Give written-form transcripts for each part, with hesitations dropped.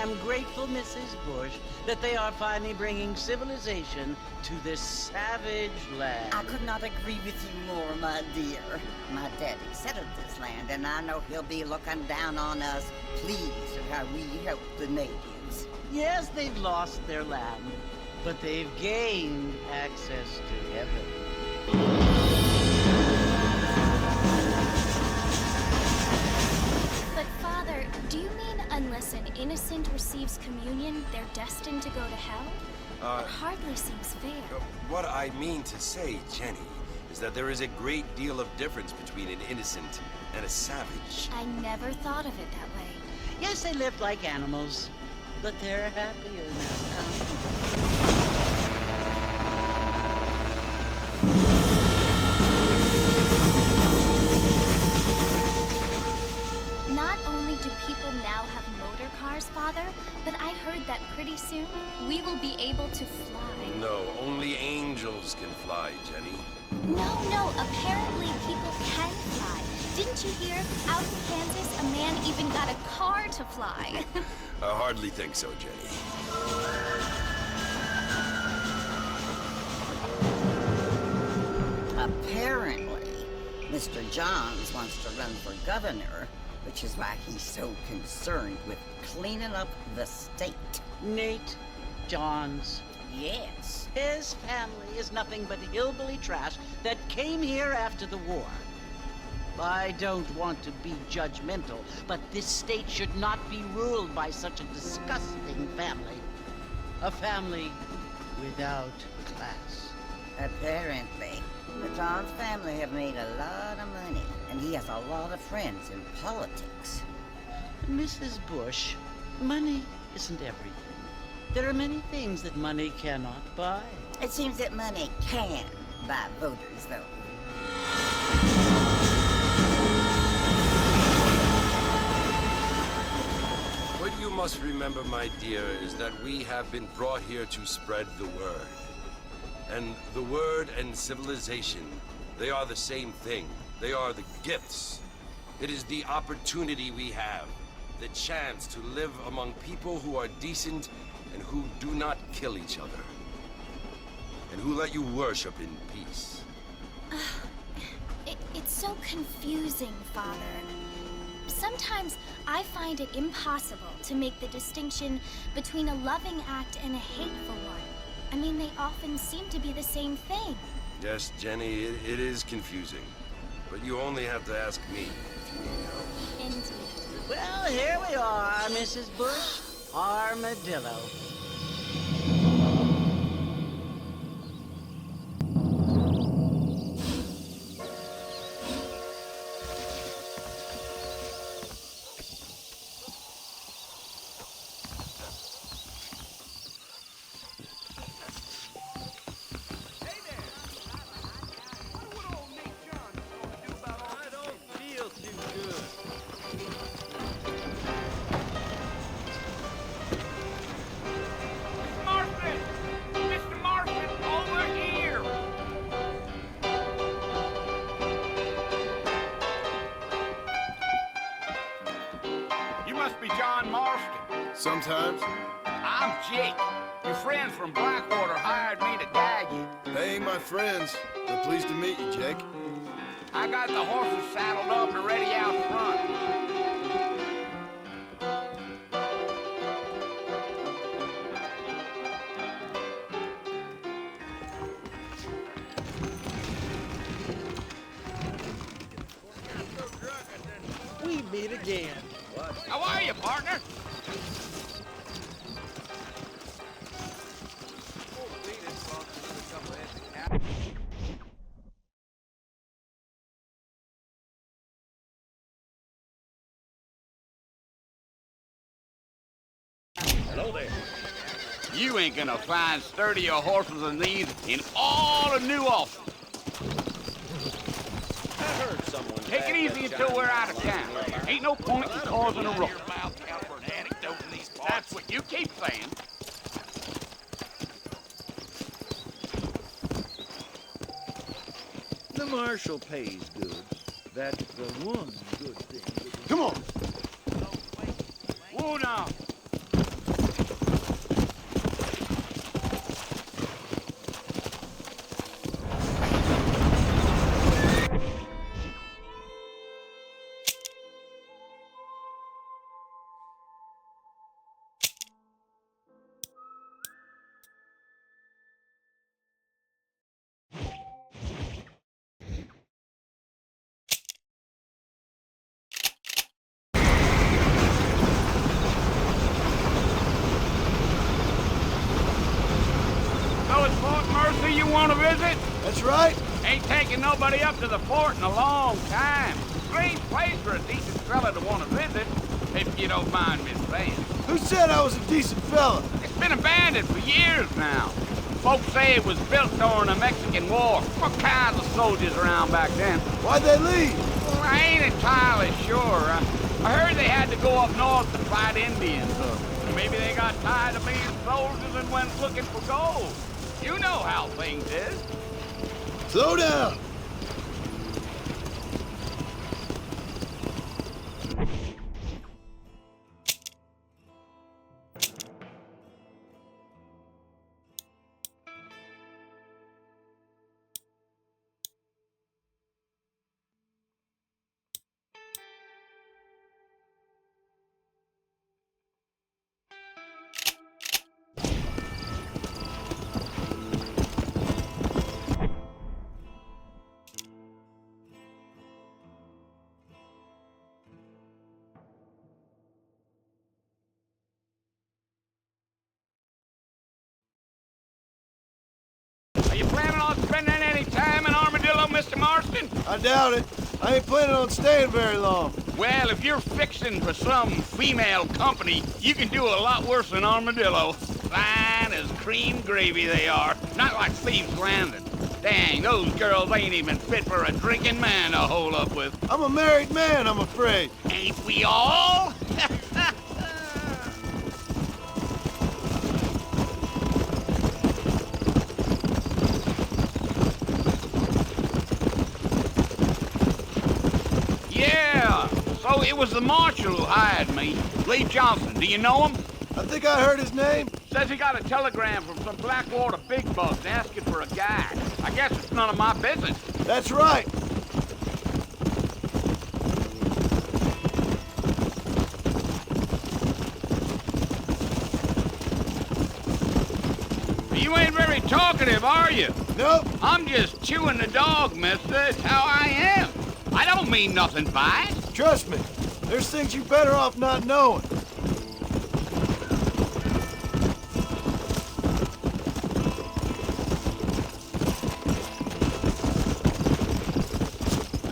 am grateful, Mrs. Bush, that they are finally bringing civilization to this savage land. I could not agree with you more, my dear. My daddy settled this land, and I know he'll be looking down on us, pleased at how we help the natives. Yes, they've lost their land, but they've gained access to heaven. But, Father, do you mean unless an innocent receives communion, they're destined to go to hell? It hardly seems fair. What I mean to say, Jenny, is that there is a great deal of difference between an innocent and a savage. I never thought of it that way. Yes, they lived like animals, but they're happier now. Not only do people now have motor cars, Father, but I heard that pretty soon we will be able to fly. No, only angels can fly, Jenny. No, apparently people can fly. Didn't you hear? Out in Kansas, a man even got a car to fly. I hardly think so, Jenny. Apparently, Mr. Johns wants to run for governor, which is why he's so concerned with cleaning up the state. Nate Johns. Yes. His family is nothing but hillbilly trash that came here after the war. I don't want to be judgmental, but this state should not be ruled by such a disgusting family. A family without class. Apparently. The Johns family have made a lot of money, and he has a lot of friends in politics. Mrs. Bush, money isn't everything. There are many things that money cannot buy. It seems that money can buy voters, though. What you must remember, my dear, is that we have been brought here to spread the word. And the word and civilization, they are the same thing. They are the gifts. It is the opportunity we have, the chance to live among people who are decent and who do not kill each other. And who let you worship in peace. It's so confusing, Father. Sometimes I find it impossible to make the distinction between a loving act and a hateful one. I mean, they often seem to be the same thing. Yes, Jenny, it is confusing. But you only have to ask me if you need help. Indeed. Well, here we are, Mrs. Bush. Armadillo. Sometimes. I'm Jake. Your friends from Blackwater hired me to guide you. They ain't my friends. They're pleased to meet you, Jake. I got the horses saddled up and ready out front. We meet again. How are you, partner? Hello there. You ain't gonna find sturdier horses than these in all of New Austin. I heard someone. Take it easy until we're out of town. Ain't no point in causing a ruckus. That's what you keep saying. The marshal pays good. That's the one good thing. Come on. Whoa now. So it's Fort Mercy you want to visit? That's right. Ain't taking nobody up to the fort in a long time. Strange place for a decent fella to want to visit, if you don't mind me saying. Who said I was a decent fella? It's been abandoned for years now. Folks say it was built during the Mexican War. What kinds of soldiers around back then? Why'd they leave? Well, I ain't entirely sure. I heard they had to go up north to fight Indians. Maybe they got tired of being soldiers and went looking for gold. You know how things is. Slow down. Are you planning on spending any time in Armadillo, Mr. Marston? I doubt it. I ain't planning on staying very long. Well, if you're fixing for some female company, you can do a lot worse than Armadillo. Fine as cream gravy they are. Not like Thieves Landing. Dang, those girls ain't even fit for a drinking man to hole up with. I'm a married man, I'm afraid. Ain't we all? Yeah, so it was the marshal who hired me. Lee Johnson, do you know him? I think I heard his name. Says he got a telegram from some Blackwater big bugs asking for a guide. I guess it's none of my business. That's right. You ain't very talkative, are you? Nope. I'm just chewing the dog, mister. It's how I am. I don't mean nothing by it. Trust me. There's things you better off not knowing.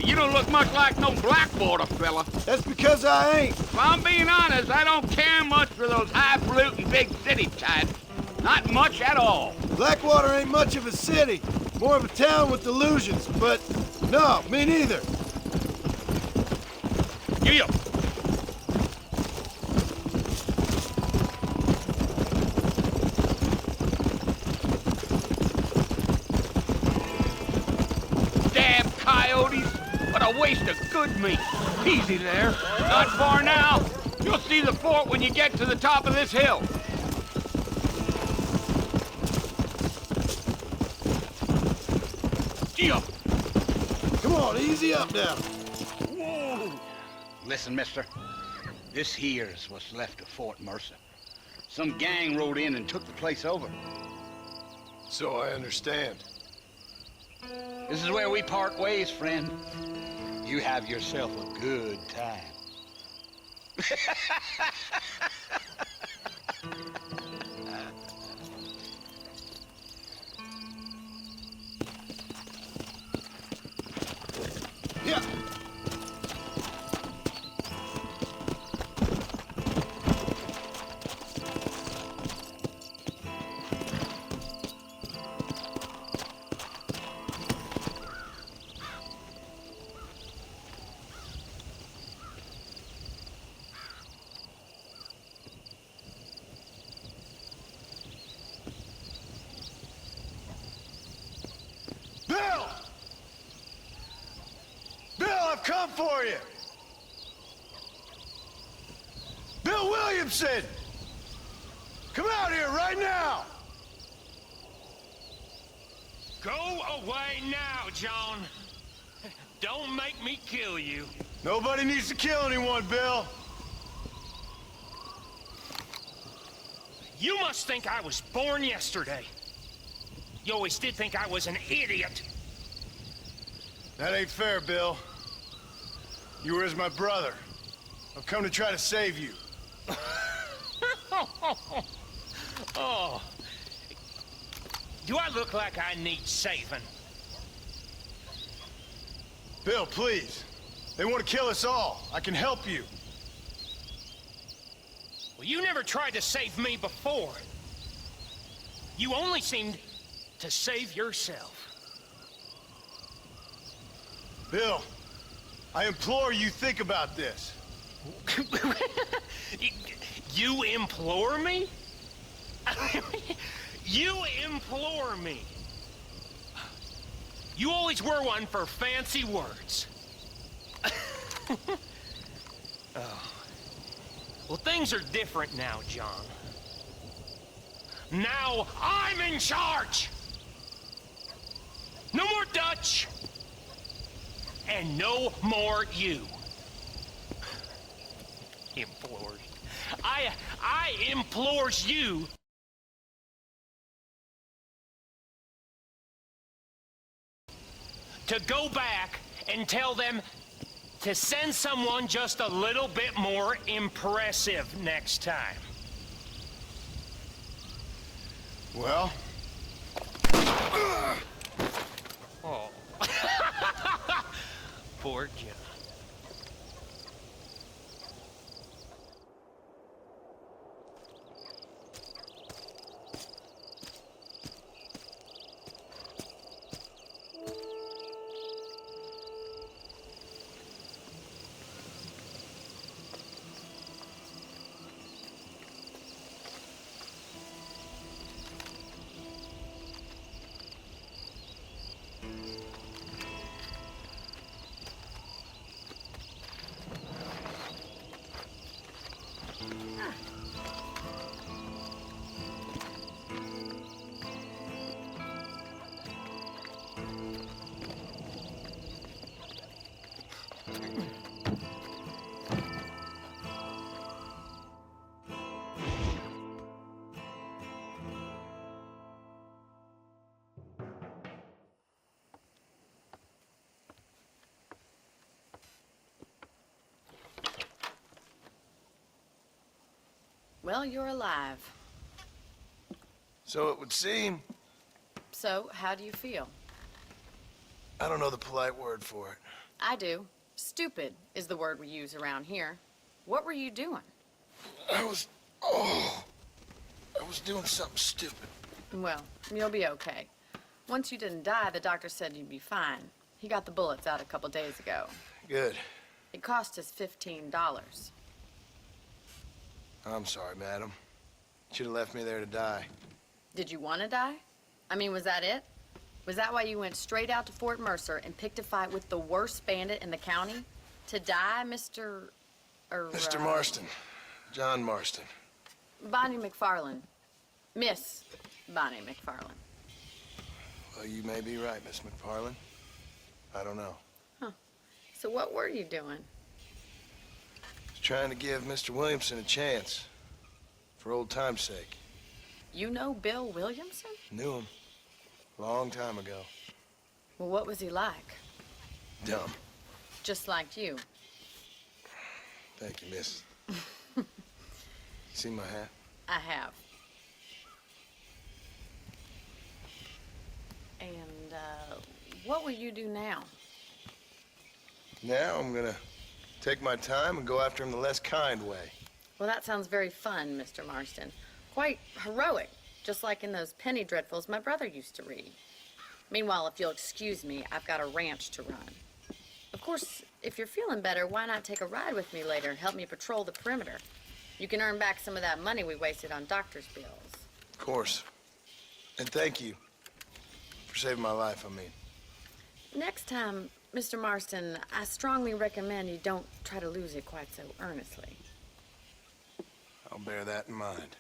You don't look much like no Blackwater fella. That's because I ain't. If I'm being honest, I don't care much for those highfalutin big city types. Not much at all. Blackwater ain't much of a city. More of a town with delusions, but no, me neither. You. Damn coyotes! What a waste of good meat. Easy there. Not far now. You'll see the fort when you get to the top of this hill. Gee-up. Come on, easy up now. Whoa. Listen, mister. This here's what's left of Fort Mercer. Some gang rode in and took the place over. So I understand. This is where we part ways, friend. You have yourself a good time. Yeah. Bill! Bill, I've come for you! Bill Williamson! Come out here right now! Go away now, John. Don't make me kill you. Nobody needs to kill anyone, Bill. You must think I was born yesterday. You always did think I was an idiot. That ain't fair, Bill. You were as my brother. I've come to try to save you. Oh. Do I look like I need saving? Bill, please. They want to kill us all. I can help you. Well, you never tried to save me before. You only seemed to save yourself. Bill, I implore you think about this. You implore me? You implore me. You always were one for fancy words. Oh. Well, things are different now, John. Now I'm in charge! No more Dutch! And no more you. Implores. I implores you to go back and tell them to send someone just a little bit more impressive next time. Well? Oh. Poor John. Well, you're alive. So it would seem. So, how do you feel? I don't know the polite word for it. I do. Stupid is the word we use around here. What were you doing? I was doing something stupid. Well, you'll be okay. Once you didn't die, the doctor said you'd be fine. He got the bullets out a couple days ago. Good. It cost us $15. I'm sorry, madam. Should have left me there to die. Did you want to die? I mean, was that it? Was that why you went straight out to Fort Mercer and picked a fight with the worst bandit in the county? To die, Mr. Mr. Marston, John Marston. Bonnie McFarlane. Miss Bonnie McFarlane. Well, you may be right, Miss McFarlane. I don't know. Huh. So what were you doing? Just trying to give Mr. Williamson a chance. For old time's sake. You know Bill Williamson? Knew him. Long time ago. Well, what was he like? Dumb. Just like you. Thank you, miss. You see my hat? I have. And, what will you do now? Now I'm gonna take my time and go after him the less kind way. Well, that sounds very fun, Mr. Marston. Quite heroic, just like in those penny dreadfuls my brother used to read. Meanwhile, if you'll excuse me, I've got a ranch to run. Of course, if you're feeling better, why not take a ride with me later and help me patrol the perimeter? You can earn back some of that money we wasted on doctor's bills. Of course. And thank you for saving my life, I mean. Next time, Mr. Marston, I strongly recommend you don't try to lose it quite so earnestly. I'll bear that in mind.